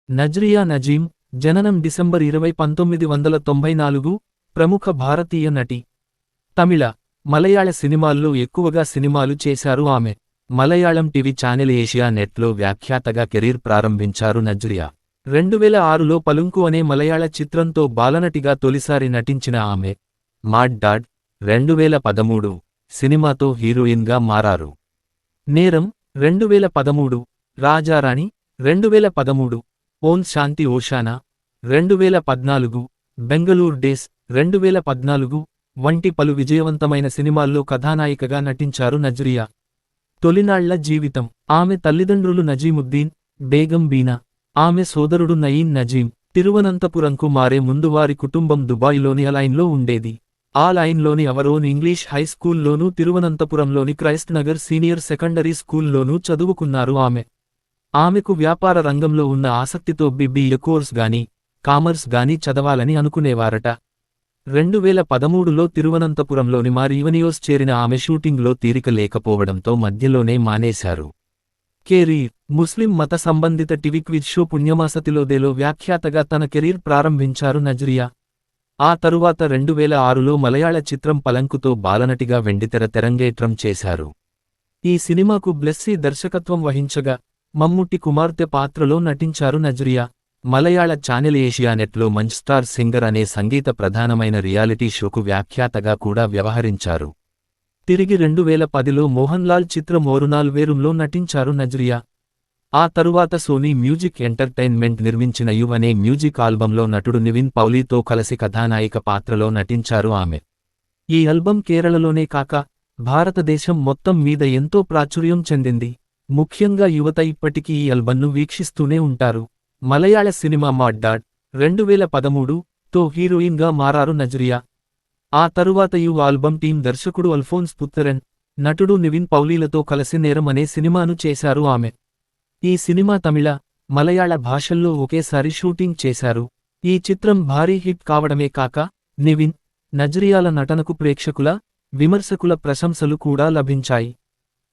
నజ్రియా నజీం, జననం డిసెంబర్ 20, 1994, ప్రముఖ భారతీయ నటి. తమిళ, మలయాళ సినిమాల్లో ఎక్కువగా సినిమాలు చేశారు ఆమె. మలయాళం టీవీ ఛానెల్ ఏషియా నెట్లో వ్యాఖ్యాతగా కెరీర్ ప్రారంభించారు నజ్రియా. 2006లో పలుంకు అనే మలయాళ చిత్రంతో బాలనటిగా తొలిసారి నటించిన ఆమె, మాడ్ డాడ్, 2013 సినిమాతో హీరోయిన్గా మారారు. నేరం, 2013, రాజారాణి, 2013, ఓం శాంతి ఓషానా, 2014, బెంగళూరు డేస్, 2014 వంటి పలు విజయవంతమైన సినిమాల్లో కథానాయికగా నటించారు నజ్రియా. తొలినాళ్ల జీవితం. ఆమె తల్లిదండ్రులు నజీముద్దీన్, బేగం బీనా. ఆమె సోదరుడు నయీం నజీం. తిరువనంతపురంకు మారే ముందు వారి కుటుంబం దుబాయ్లోని అలైన్లో ఉండేది. ఆ లైన్లోని అవరోన్ ఇంగ్లీష్ హై స్కూల్లోనూ తిరువనంతపురంలోని క్రైస్ట్ నగర్ సీనియర్ సెకండరీ స్కూల్లోనూ చదువుకున్నారు ఆమె. ఆమెకు వ్యాపార రంగంలో ఉన్న ఆసక్తితో BBA కోర్స్ గానీ, కామర్స్ గానీ చదవాలని అనుకునేవారట. 2013లో తిరువనంతపురంలోని మారీవనియోస్ చేరిన ఆమె షూటింగ్లో తీరిక లేకపోవడంతో మధ్యలోనే మానేశారు. కెరీర్. ముస్లిం మత సంబంధిత టీవీ క్విజ్ షో పుణ్యమాసతిలోదేలో వ్యాఖ్యాతగా తన కెరీర్ ప్రారంభించారు నజ్రియా. ఆ తరువాత 2006లో మలయాళ చిత్రం పలంకుతో బాలనటిగా వెండితెర తెరంగేట్రం చేశారు. ఈ సినిమాకు బ్లెస్సీ దర్శకత్వం వహించగా, మమ్ముట్టి కుమార్తె పాత్రలో నటించారు నజ్రియా. మలయాళ ఛానెల్ ఏషియా నెట్లో మంచ్ స్టార్ సింగర్ అనే సంగీత ప్రధానమైన రియాలిటీ షోకు వ్యాఖ్యాతగా కూడా వ్యవహరించారు. తిరిగి 2010లో మోహన్లాల్ చిత్రం ఓరునాల్ వేరుంలో నటించారు నజ్రియా. ఆ తరువాత సోనీ మ్యూజిక్ ఎంటర్టైన్మెంట్ నిర్మించిన యు అనే మ్యూజిక్ ఆల్బంలో నటుడు నివిన్ పౌలీతో కలిసి కథానాయిక పాత్రలో నటించారు ఆమె. ఈ ఆల్బం కేరళలోనే కాక, భారతదేశం మొత్తం మీద ఎంతో ప్రాచుర్యం చెందింది. ముఖ్యంగా యువత ఇప్పటికీ ఈ ఆల్బంను వీక్షిస్తూనే ఉంటారు. మలయాళ సినిమా మాడ్ డాడ్, 2013తో హీరోయిన్గా మారారు నజ్రియా. ఆ తరువాత యు ఆల్బం టీం దర్శకుడు అల్ఫోన్స్ పుత్తరన్, నటుడు నివిన్ పౌలీలతో కలిసి నేరం అనే సినిమాను చేశారు ఆమె. ఈ సినిమా తమిళ, మలయాళ భాషల్లో ఒకేసారి షూటింగ్ చేశారు. ఈ చిత్రం భారీ హిట్ కావడమే కాక, నివిన్, నజ్రియాల నటనకు ప్రేక్షకుల, విమర్శకుల ప్రశంసలు కూడా లభించాయి.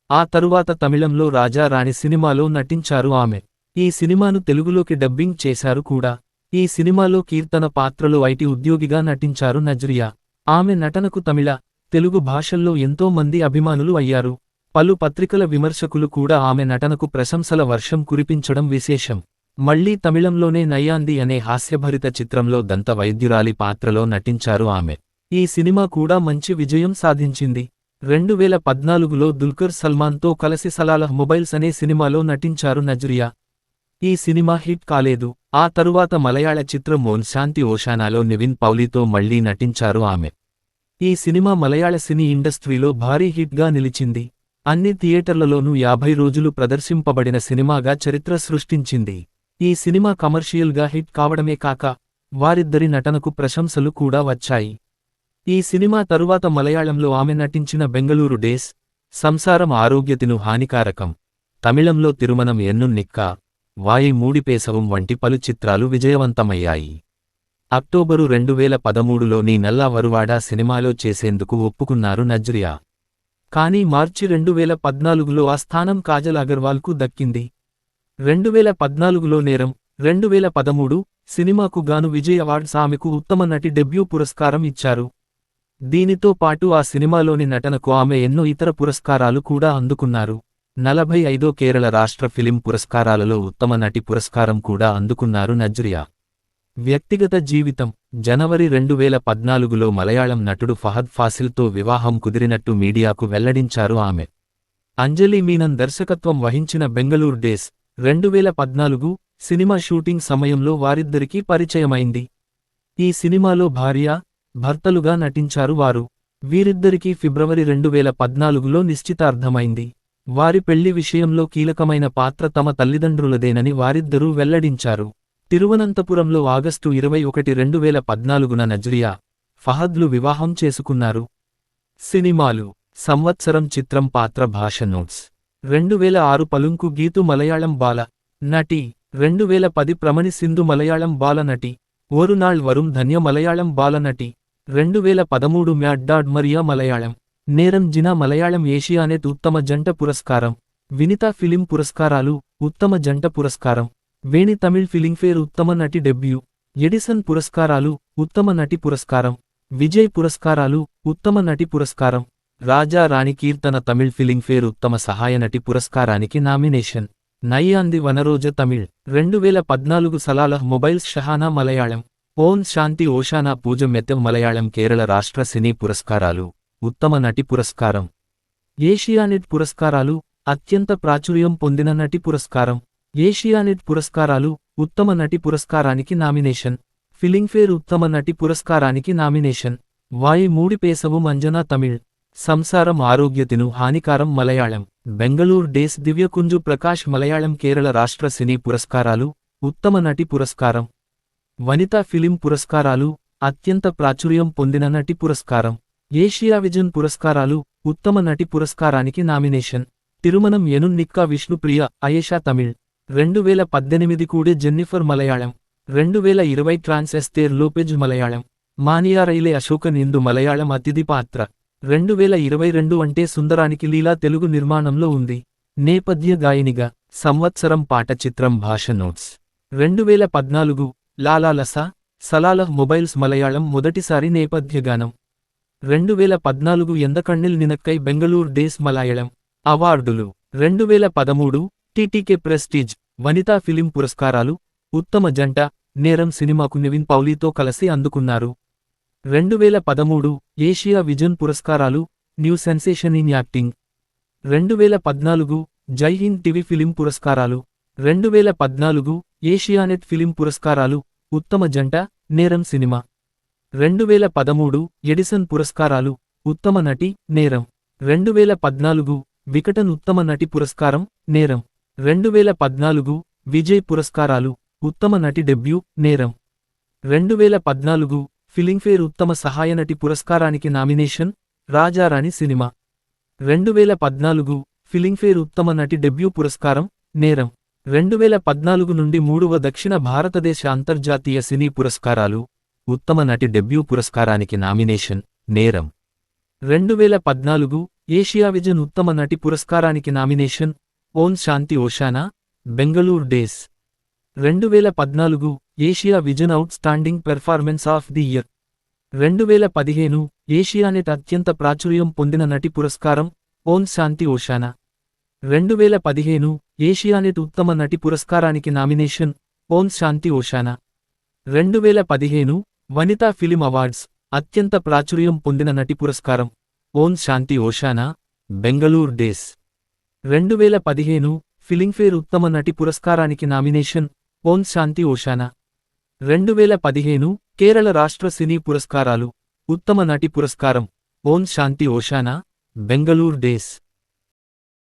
ఆ తరువాత తమిళంలో రాజా రాణి సినిమాలో నటించారు ఆమె. ఈ సినిమాను తెలుగులోకి డబ్బింగ్ చేశారు కూడా. ఈ సినిమాలో కీర్తన పాత్రలో ఐటీ ఉద్యోగిగా నటించారు నజ్రియా. ఆమె నటనకు తమిళ, తెలుగు భాషల్లో ఎంతో మంది అభిమానులు అయ్యారు. పలు పత్రికల విమర్శకులు కూడా ఆమె నటనకు ప్రశంసల వర్షం కురిపించడం విశేషం. మళ్లీ తమిళంలోనే నయ్యాంది అనే హాస్యభరిత చిత్రంలో దంత వైద్యురాలి పాత్రలో నటించారు ఆమె. ఈ సినిమా కూడా మంచి విజయం సాధించింది. 2014లో దుల్కర్ సల్మాన్తో కలిసి సలాలహ్ మొబైల్స్ అనే సినిమాలో నటించారు నజ్రియా. ఈ సినిమా హిట్ కాలేదు. ఆ తరువాత మలయాళ చిత్రం ఓం శాంతి ఓషానాలో నివిన్ పౌలీతో మళ్లీ నటించారు ఆమె. ఈ సినిమా మలయాళ సినీ ఇండస్ట్రీలో భారీ హిట్గా నిలిచింది. అన్ని థియేటర్లలోనూ 50 రోజులు ప్రదర్శింపబడిన సినిమాగా చరిత్ర సృష్టించింది. ఈ సినిమా కమర్షియల్గా హిట్ కావడమే కాక, వారిద్దరి నటనకు ప్రశంసలు కూడా వచ్చాయి. ఈ సినిమా తరువాత మలయాళంలో ఆమె నటించిన బెంగళూరు డేస్, సంసారం ఆరోగ్యతిను హానికారకం, తమిళంలో తిరుమనం ఎన్ను నిక్కా, వాయి మూడిపేసవం వంటి పలు చిత్రాలు విజయవంతమయ్యాయి. అక్టోబరు 2013లో నీ నల్లా వరువాడా సినిమాలో చేసేందుకు ఒప్పుకున్నారు నజ్రియా. కానీ మార్చి 2014లో ఆ స్థానం కాజల్ అగర్వాల్కు దక్కింది. 2014లో నేరం, 2013 సినిమాకు గాను విజయ్ అవార్డ్స్ ఆమెకు ఉత్తమ నటి డెబ్యూ పురస్కారం ఇచ్చారు. దీనితో పాటు ఆ సినిమాలోని నటనకు ఆమె ఎన్నో ఇతర పురస్కారాలు కూడా అందుకున్నారు. 45వ కేరళ రాష్ట్ర ఫిలిం పురస్కారాలలో ఉత్తమ నటి పురస్కారం కూడా అందుకున్నారు నజ్రియా. వ్యక్తిగత జీవితం. జనవరి 2014లో మలయాళం నటుడు ఫహద్ ఫాసిల్తో వివాహం కుదిరినట్టు మీడియాకు వెల్లడించారు ఆమె. అంజలి మీనన్ దర్శకత్వం వహించిన బెంగళూరు డేస్, 2014 సినిమా షూటింగ్ సమయంలో వారిద్దరికీ పరిచయమైంది. ఈ సినిమాలో భార్య, భర్తలుగా నటించారు వారు. వీరిద్దరికీ ఫిబ్రవరి 2014లో నిశ్చితార్థమైంది. వారి పెళ్లి విషయంలో కీలకమైన పాత్ర తమ తల్లిదండ్రులదేనని వారిద్దరూ వెల్లడించారు. తిరువనంతపురంలో ఆగస్టు 21, 2014న నజ్రియా, ఫహద్లు వివాహం చేసుకున్నారు. సినిమాలు. సంవత్సరం చిత్రం పాత్ర భాష నోట్స్. 2006 పలుంకు గీతు మలయాళం బాల నటి. 2010 ప్రమణి సింధు మలయాళం బాల నటి. ఓరునాళ్ వరుణ్ ధన్య మలయాళం బాల నటి. 2013 మ్యాడ్ డాడ్ మరియా మలయాళం. నేరం జినా మలయాళం ఏషియానెట్ ఉత్తమ జంట పురస్కారం. వినితా ఫిలిం పురస్కారాలు, ఉత్తమ జంట పురస్కారం. వేణి తమిళ్ ఫిలింఫేర్ ఉత్తమ నటి డెబ్యూ. ఎడిసన్ పురస్కారాలు ఉత్తమ నటి పురస్కారం. విజయ్ పురస్కారాలు ఉత్తమ నటి పురస్కారం. రాజా రాణి కీర్తన తమిళ్ ఫిలింఫేర్ ఉత్తమ సహాయ నటి పురస్కారానికి నామినేషన్. నయ్యాంది వనరోజ తమిళ్ 2014 సలాలహ్ మొబైల్స్ షహానా మలయాళం. ఓం శాంతి ఓషానా పూజ మెత్తెం మలయాళం. కేరళ రాష్ట్ర సినీ పురస్కారాలు ఉత్తమ నటి పురస్కారం. ఏషియానెట్ పురస్కారాలు అత్యంత ప్రాచుర్యం పొందిన నటి పురస్కారం. ఏషియానెట్ పురస్కారాలు ఉత్తమ నటి పురస్కారానికి నామినేషన్. ఫిలింఫేర్ ఉత్తమ నటి పురస్కారానికి నామినేషన్. వాయి మూడి పేసవు మంజనా తమిళ్. సంసారం ఆరోగ్యతిను హానికారం మలయాళం. బెంగళూరు డేస్ దివ్యకుంజు ప్రకాష్ మలయాళం. కేరళ రాష్ట్ర సినీ పురస్కారాలు ఉత్తమ నటి పురస్కారం. వనితా ఫిలిం పురస్కారాలు అత్యంత ప్రాచుర్యం పొందిన నటి పురస్కారం. ఏషియా విజన్ పురస్కారాలు ఉత్తమ నటి పురస్కారానికి నామినేషన్. తిరుమనం ఎనున్నిక్కా విష్ణుప్రియ అయేషా తమిళ్. 2018 కూడే జెన్నిఫర్ మలయాళం. 2020 ట్రాన్స్ ఎస్తేర్ లోపెజ్ మలయాళం. మానియారైలే అశోకన్ ఇందు మలయాళం అతిథి పాత్ర. 2022 అంటే సుందరానికి లీలా తెలుగు నిర్మాణంలో ఉంది. నేపథ్య గాయనిగా. సంవత్సరం పాట చిత్రం భాష నోట్స్. 2014 లాలా లసా సలాలహ్ మొబైల్స్ మలయాళం మొదటిసారి నేపథ్యగానం. 2014 ఎందకణ్ణిల్ నినక్కై బెంగళూరు డేస్ మలయాళం. అవార్డులు 2013 టీటీకే ప్రెస్టీజ్ వనితా ఫిలిం పురస్కారాలు ఉత్తమ జంట నేరం సినిమాకు నివిన్ పౌలీతో కలిసి అందుకున్నారు. 2013 ఏషియా విజన్ పురస్కారాలు న్యూ సెన్సేషన్ ఇన్ యాక్టింగ్. 2014 జై హింద్ టీవీ ఫిలిం పురస్కారాలు. 2014 ఏషియానెట్ ఫిలిం పురస్కారాలు ఉత్తమ జంట నేరం సినిమా. 2013 ఎడిసన్ పురస్కారాలు ఉత్తమ నటి నేరం. 2014 వికటన్ ఉత్తమ నటి పురస్కారం నేరం. 2014 విజయ్ పురస్కారాలు ఉత్తమ నటి డెబ్యూ నేరం. 2014 ఫిలింఫేర్ ఉత్తమ సహాయ నటి పురస్కారానికి నామినేషన్ రాజారాణి సినిమా. 2014 ఫిలింఫేర్ ఉత్తమ నటి డెబ్యూ పురస్కారం నేరం. 2014 నుండి 3వ దక్షిణ భారతదేశ అంతర్జాతీయ సినీ పురస్కారాలు ఉత్తమ నటి డెబ్యూ పురస్కారానికి నామినేషన్ నేరం. 2014 ఏషియా విజన్ ఉత్తమ నటి పురస్కారానికి nomination Om Shanti ఓషానా Bengaluru days. 2014 Asia vision out standing performance of the year. 2015 Asianet అత్యంత ప్రాచుర్యం పొందిన నటి పురస్కారం ఓం శాంతి ఓషానా. 2015 ఏషియానెట్ ఉత్తమ నటి పురస్కారానికి నామినేషన్ ఓం శాంతి ఓషానా. 2015 వనితా ఫిలిం అవార్డ్స్ అత్యంత ప్రాచుర్యం పొందిన నటి పురస్కారం ఓం శాంతి ఓషానా బెంగళూరు డేస్. 2015 ఫిలింఫేర్ ఉత్తమ నటి పురస్కారానికి నామినేషన్ ఓం శాంతి ఓషానా. 2015 కేరళ రాష్ట్ర సినీ పురస్కారాలు ఉత్తమ నటి పురస్కారం ఓం శాంతి ఓషానా బెంగళూరు డేస్.